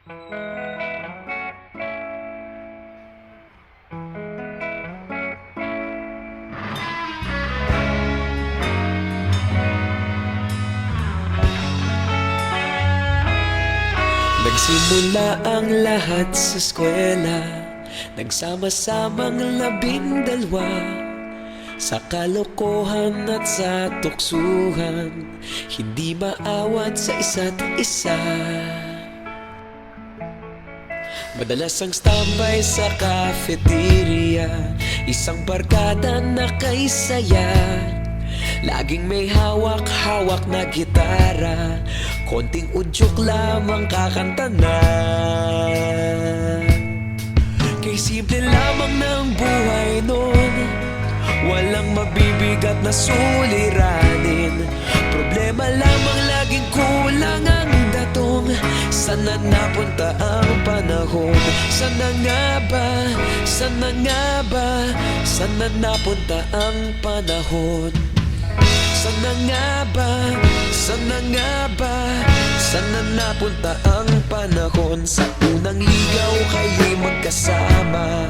Nagsimula ang lahat sa eskwela, nagsama-samang 12 sa kalokohan at sa tuksuhan, hindi maawat sa isa't isa. Madalas ang standby sa cafeteria, isang barkada na kay saya. Laging may hawak-hawak na gitara, konting udyok lamang kakanta na. Kay simple lamang ng buhay nun, walang mabibigat na suliranin. Problema lamang laging kulang ang datong. Sana napunta ang panahon? Sana nga ba? Sana nga ba? Sana napunta ang panahon? Sana nga ba? Sana nga ba? Sana napunta ang panahon? Sa unang ligaw kayo'y magkasama,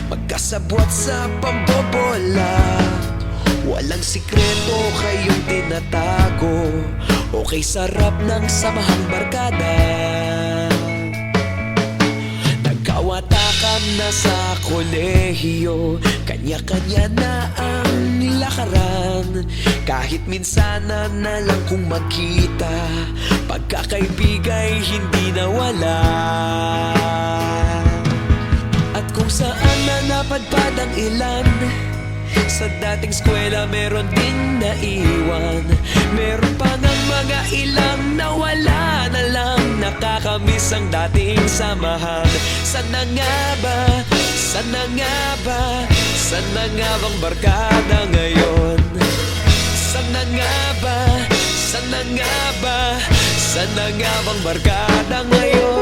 magkasabwat sa pambobola. Walang sikreto kayong tinatago, okay sarap ng samahang barkada. Nagkawatakan na sa kolehiyo, kanya-kanya na ang lakaran. Kahit minsan na lang kung magkita, pagkakaibigay hindi nawala. At kung saan na napadpad ang ilan, sa dating eskwela meron ding naiwan. Meron pa ng mga ilang nawala na lang, nakakamiss ang dating samahan. Sana nga ba? Sana nga ba? Sana nga bang barkada ngayon? Sana nga ba? Sana nga ba? Sana nga bang barkada ngayon?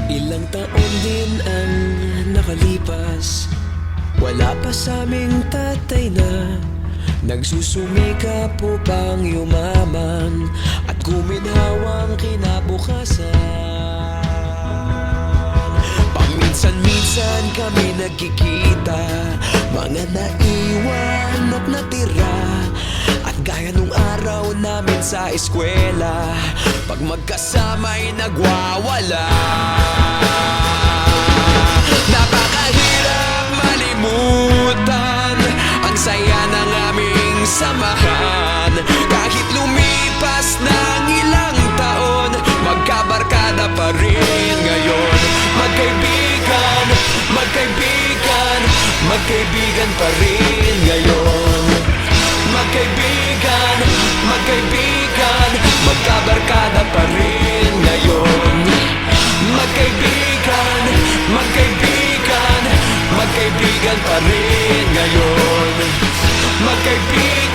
Ilang taon din ang nakalipas, wala pa sa aming tatay na nagsusumikap upang yumaman at guminhawang kinabukasan. Paminsan-minsan kami nagkikita, mga naiwan at natira. At gaya nung araw namin sa eskwela, pag magkasama'y nagwawala. Napakahirap malimutan ang saya ng aming samahan. Kahit lumipas ng ilang taon, magkabarkada pa rin ngayon. Magkaibigan, magkaibigan, magkaibigan pa rin ngayon. Magkaibigan, magkaibigan, magkabarkada pa rin ngayon. Magkaibigan, magkaibigan, magkaibigan pa rin ngayon. Magkaibigan.